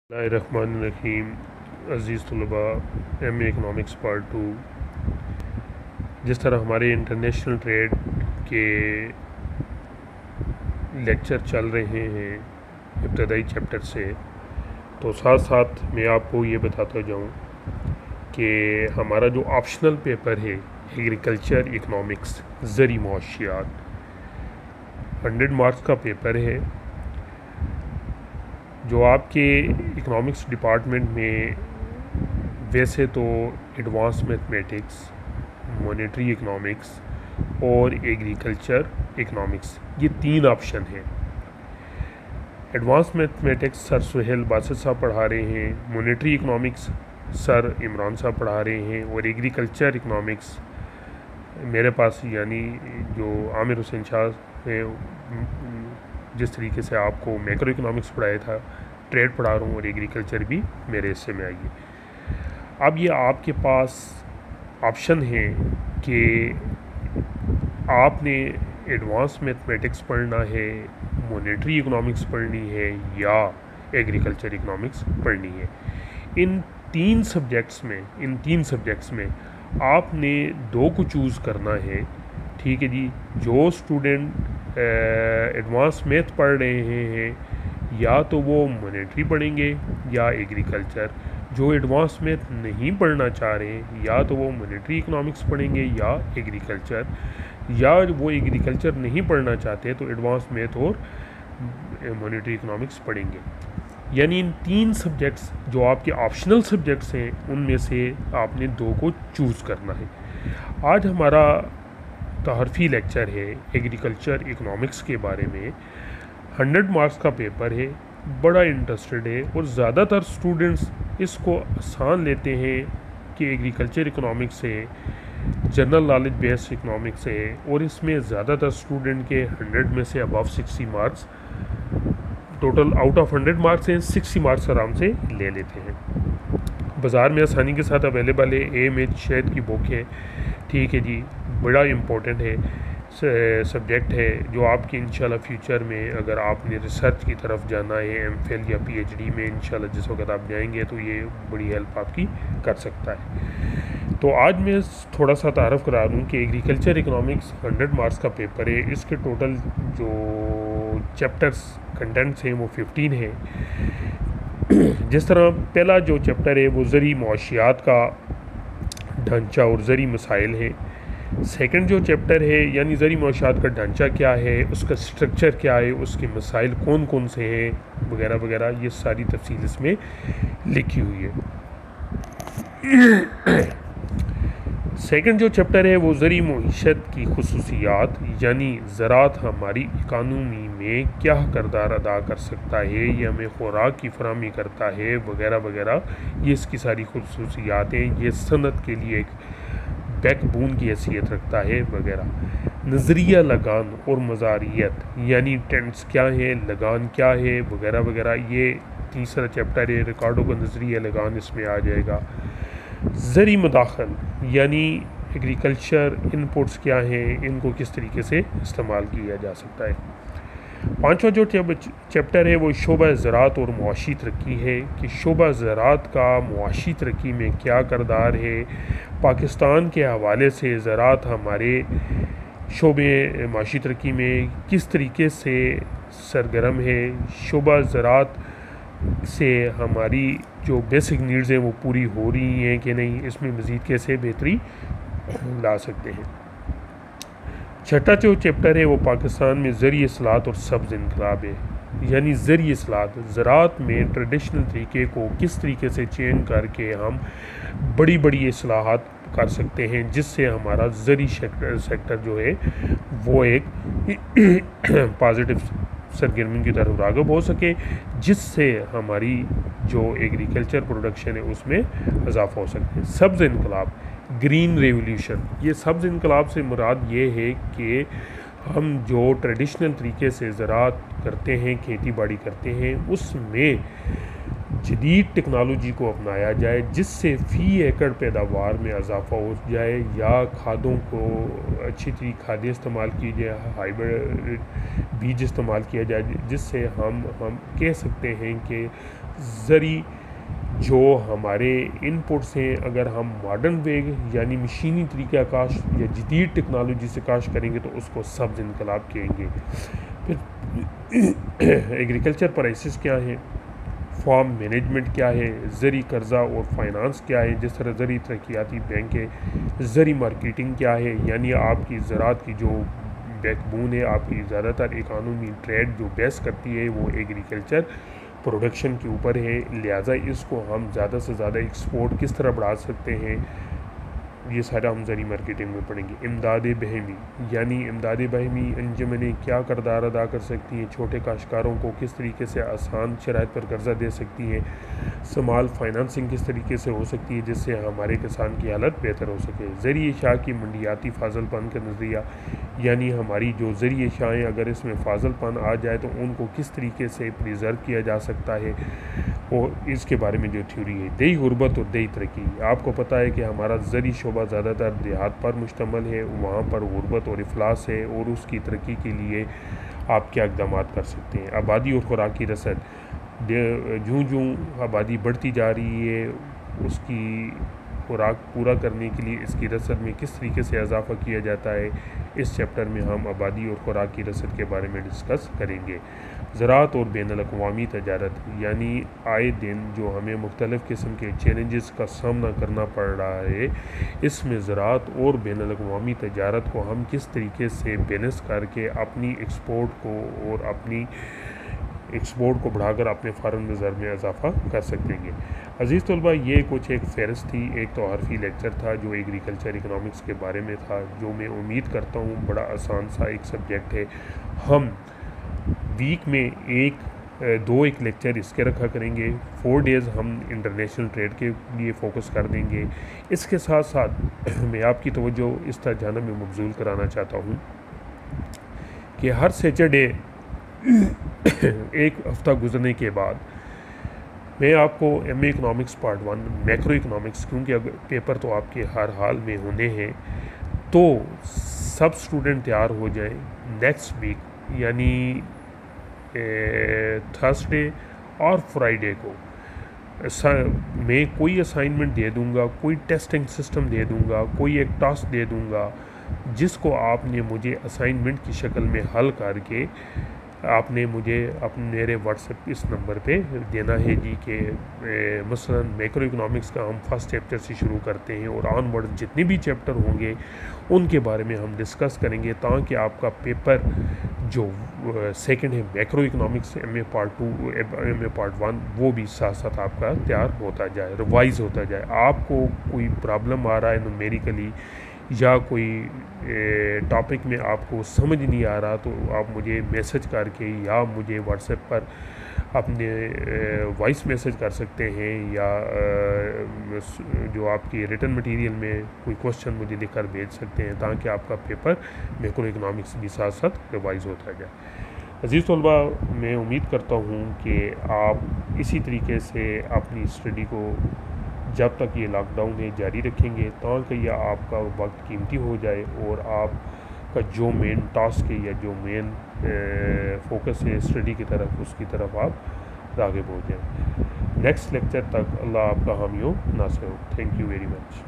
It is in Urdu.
اللہ الرحمن الرحیم۔ عزیز طلباء، ایم اے اکنامکس پارٹ 2، جس طرح ہمارے انٹرنیشنل ٹریڈ کے لیکچر چل رہے ہیں ابتدائی چیپٹر سے، تو ساتھ ساتھ میں آپ کو یہ بتاتا جاؤں کہ ہمارا جو آپشنل پیپر ہے ایگریکلچر اکنامکس زرعی معاشیات 100 مارکس کا پیپر ہے، جو آپ کے اکنامکس ڈپارٹمنٹ میں ویسے تو ایڈوانس میتھمیٹکس، مانیٹری اکنامکس اور ایگریکلچر اکنامکس یہ 3 آپشن ہیں۔ ایڈوانس میتھمیٹکس سر سہیل باسط صاحب پڑھا رہے ہیں، مانیٹری اکنامکس سر عمران صاحب پڑھا رہے ہیں، اور ایگریکلچر اکنامکس میرے پاس یعنی جو عامر حسین شاہ ہے، جس طریقے سے آپ کو میکرو اکنامکس پڑھایا تھا، ٹریڈ پڑھا رہا ہوں، اور ایگریکلچر بھی میرے حصے میں آئی ہے۔ اب یہ آپ کے پاس آپشن ہے کہ آپ نے ایڈوانس میتھمیٹکس پڑھنا ہے، مانیٹری اکنامکس پڑھنی ہے، یا ایگریکلچر اکنامکس پڑھنی ہے۔ ان تین سبجیکٹس میں آپ نے 2 کو چوز کرنا ہے، ٹھیک ہے جی۔ جو اسٹوڈنٹ ایڈوانس میتھ پڑھ رہے ہیں یا تو وہ مانیٹری پڑھیں گے یا ایگریکلچر، جو ایڈوانس میتھ نہیں پڑھنا چاہ رہے ہیں یا تو وہ مانیٹری اکنامکس پڑھیں گے یا ایگریکلچر، یا وہ ایگریکلچر نہیں پڑھنا چاہتے تو ایڈوانس میتھ اور مانیٹری اکنامکس پڑھیں گے۔ یعنی ان 3 سبجیکٹس جو آپ کے آپشنل سبجیکٹس ہیں ان میں سے آپ نے 2 کو چوز کرنا ہے۔ آج ہمارا تعارفی لیکچر ہے ایگریکلچر اکنامکس کے بارے میں۔ 100 مارکس کا پیپر ہے، بڑا انٹرسٹڈ ہے، اور زیادہ تر اسٹوڈنٹس اس کو آسان لیتے ہیں کہ ایگریکلچر اکنامکس ہے، جنرل نالج بیس اکنامکس ہے، اور اس میں زیادہ تر اسٹوڈنٹ کے 100 میں سے ابو 60 marks, total out of 100 marks ہیں 60 مارکس آرام سے لے لیتے ہیں۔ بازار میں آسانی کے ساتھ اویلیبل ہے، اے ایم ایچ شہد کی بک ہے، ٹھیک ہے جی۔ بڑا امپورٹنٹ ہے، سبجیکٹ ہے جو آپ کے انشاءاللہ فیوچر میں اگر آپ نے ریسرچ کی طرف جانا ہے، ایم فل یا پی ایچ ڈی میں انشاءاللہ جس وقت آپ جائیں گے تو یہ بڑی ہیلپ آپ کی کر سکتا ہے۔ تو آج میں تھوڑا سا تعارف کرا دوں کہ ایگریکلچر اکنامکس 100 مارکس کا پیپر ہے۔ اس کے ٹوٹل جو چیپٹرز کنٹینٹس ہیں وہ 15 ہیں۔ جس طرح پہلا جو چیپٹر ہے وہ زرعی معاشیات کا ڈھانچہ اور زرعی مسائل ہے۔ سیکنڈ جو چیپٹر ہے یعنی زرعی معاشیات کا ڈھانچہ کیا ہے، اس کا سٹرکچر کیا ہے، اس کے مسائل کون کون سے ہیں وغیرہ وغیرہ، یہ ساری تفصیل اس میں لکھی ہوئی ہے۔ سیکنڈ جو چیپٹر ہے وہ زرعی معیشت کی خصوصیات، یعنی زراعت ہماری اکانومی میں کیا کردار ادا کر سکتا ہے، یہ ہمیں خوراک کی فراہمی کرتا ہے وغیرہ وغیرہ، یہ اس کی ساری خصوصیات ہیں، یہ صنعت کے لیے ایک بیک بون کی حیثیت رکھتا ہے وغیرہ۔ نظریہ لگان اور مزاریت، یعنی ٹینٹس کیا ہیں، لگان کیا ہے وغیرہ وغیرہ، یہ تیسرا چیپٹر ہے۔ ریکارڈو کا نظریہ لگان اس میں آ جائے گا۔ زرعی مداخل، یعنی ایگریکلچر انپوٹس کیا ہیں، ان کو کس طریقے سے استعمال کیا جا سکتا ہے۔ پانچواں جو چیپٹر ہے وہ شعبہ زراعت اور معاشی ترقی ہے، کہ شعبہ زراعت کا معاشی ترقی میں کیا کردار ہے، پاکستان کے حوالے سے زراعت ہمارے شعبے معاشی ترقی میں کس طریقے سے سرگرم ہے، شعبہ زراعت سے ہماری جو بیسک نیڈز ہیں وہ پوری ہو رہی ہیں کہ نہیں، اس میں مزید کیسے بہتری لا سکتے ہیں۔ چھٹا جو چیپٹر ہے وہ پاکستان میں زرعی اصلاحات اور سبز انقلاب ہے، یعنی زرعی اصلاحات، زراعت میں ٹریڈیشنل طریقے کو کس طریقے سے چینج کر کے ہم بڑی بڑی اصلاحات کر سکتے ہیں، جس سے ہمارا زرعی سیکٹر جو ہے وہ ایک پازیٹیو سرگرمی کی طرف راغب ہو سکے، جس سے ہماری جو ایگریکلچر پروڈکشن ہے اس میں اضافہ ہو سکے۔ سبز انقلاب، گرین ریولیوشن، یہ سبز انقلاب سے مراد یہ ہے کہ ہم جو ٹریڈیشنل طریقے سے زراعت کرتے ہیں، کھیتی باڑی کرتے ہیں، اس میں جدید ٹیکنالوجی کو اپنایا جائے جس سے فی ایکڑ پیداوار میں اضافہ ہو جائے، یا کھادوں کو اچھی طریقے کھادیں استعمال کی جائے، ہائیبرڈ بیج استعمال کیا جائے، جس سے ہم کہہ سکتے ہیں کہ زرعی جو ہمارے ان پٹس ہیں اگر ہم ماڈرن وے یعنی مشینی طریقہ کاشت یا جدید ٹیکنالوجی سے کاشت کریں گے تو اس کو سبز انقلاب کہیں گے۔ پھر ایگریکلچر پرائسز کیا ہیں، فارم مینجمنٹ کیا ہے، زرعی قرضہ اور فائنانس کیا ہے، جس طرح زرعی ترقیاتی بینک ہے، زرعی مارکیٹنگ کیا ہے، یعنی آپ کی زراعت کی جو بیک بون ہے، آپ کی زیادہ تر اکانومی ٹریڈ جو بیس کرتی ہے وہ ایگریکلچر پروڈکشن کے اوپر ہے، لہٰذا اس کو ہم زیادہ سے زیادہ ایکسپورٹ کس طرح بڑھا سکتے ہیں، یہ سارا ہم زرعی مارکیٹنگ میں پڑھیں گے۔ امداد بہمی، یعنی امداد بہمی انجمنیں کیا کردار ادا کر سکتی ہیں، چھوٹے کاشتکاروں کو کس طریقے سے آسان شرائط پر قرضہ دے سکتی ہیں، سمال فائنانسنگ کس طریقے سے ہو سکتی ہے جس سے ہمارے کسان کی حالت بہتر ہو سکے۔ زرعی اشیاء کی منڈیاتی فاضل پن کا نظریہ، یعنی ہماری جو زرعی اشیاء ہیں اگر اس میں فاضل پن آ جائے تو ان کو کس طریقے سے پریزرو کیا جا سکتا ہے، اور اس کے بارے میں جو تھیوری ہے۔ دیہی غربت اور دیہی ترقی، آپ کو پتہ ہے کہ ہمارا زرعی شعبہ زیادہ تر دیہات پر مشتمل ہے، وہاں پر غربت اور افلاس ہے، اور اس کی ترقی کے لیے آپ کیا اقدامات کر سکتے ہیں۔ آبادی اور خوراکی رسد، جوں آبادی بڑھتی جا رہی ہے اس کی خوراک پورا کرنے کے لیے اس کی رسد میں کس طریقے سے اضافہ کیا جاتا ہے، اس چیپٹر میں ہم آبادی اور خوراک کی رسد کے بارے میں ڈسکس کریں گے۔ زراعت اور بین الاقوامی تجارت، یعنی آئے دن جو ہمیں مختلف قسم کے چیلنجز کا سامنا کرنا پڑ رہا ہے، اس میں زراعت اور بین الاقوامی تجارت کو ہم کس طریقے سے بیلنس کر کے اپنی ایکسپورٹ کو اور اپنی ایکسپورٹ کو بڑھا کر اپنے فارن ریزرو میں اضافہ کر سکیں گے۔ عزیز طلبہ، یہ کچھ ایک فہرست تھی، ایک توعارفی لیکچر تھا جو ایگریکلچر اکنامکس کے بارے میں تھا، جو میں امید کرتا ہوں بڑا آسان سا ایک سبجیکٹ ہے۔ ہم ویک میں دو ایک لیکچر اس کے رکھا کریں گے، 4 ڈیز ہم انٹرنیشنل ٹریڈ کے لیے فوکس کر دیں گے۔ اس کے ساتھ ساتھ میں آپ کی توجہ اس طرح جانب میں مبذول کرانا چاہتا ہوں کہ ہر سیٹرڈے ایک ہفتہ گزرنے کے بعد میں آپ کو ایم اے اکنامکس پارٹ 1 میکرو اکنامکس، کیونکہ اگر پیپر تو آپ کے ہر حال میں ہونے ہیں تو سب اسٹوڈنٹ تیار ہو جائیں۔ نیکسٹ ویک یعنی تھرسڈے اور فرائیڈے کو میں کوئی اسائنمنٹ دے دوں گا، کوئی ٹیسٹنگ سسٹم دے دوں گا، کوئی ایک ٹاسک دے دوں گا جس کو آپ نے مجھے اسائنمنٹ کی شکل میں حل کر کے آپ نے مجھے میرے واٹس ایپ اس نمبر پہ دینا ہے جی کہ مثلا میکرو اکنامکس کا ہم فرسٹ چیپٹر سے شروع کرتے ہیں اور آن ورڈ جتنے بھی چیپٹر ہوں گے ان کے بارے میں ہم ڈسکس کریں گے، تاکہ آپ کا پیپر جو سیکنڈ ہے macro economics M A part 2 M A part 1 وہ بھی ساتھ ساتھ آپ کا تیار ہوتا جائے، ریوائز ہوتا جائے۔ آپ کو کوئی پرابلم آ رہا ہے نومیریکلی یا کوئی ٹاپک میں آپ کو سمجھ نہیں آ رہا تو آپ مجھے میسج کر کے یا مجھے واٹس ایپ پر اپنے وائس میسج کر سکتے ہیں، یا جو آپ کی ریٹن مٹیریل میں کوئی کوشچن مجھے لکھ کر بھیج سکتے ہیں، تاکہ آپ کا پیپر میکرو اکنامکس بھی ساتھ ساتھ ریوائز ہوتا جائے۔ عزیز طلبہ، میں امید کرتا ہوں کہ آپ اسی طریقے سے اپنی اسٹڈی کو جب تک یہ لاک ڈاؤن ہے جاری رکھیں گے، تاکہ یہ آپ کا وقت قیمتی ہو جائے اور آپ کا جو مین ٹاسک ہے یا جو مین فوکس ہے اسٹڈی کی طرف، اس کی طرف آپ راغب ہو جائیں۔ نیکسٹ لیکچر تک اللہ آپ کا حامی و ناصر ہو۔ Thank you very much.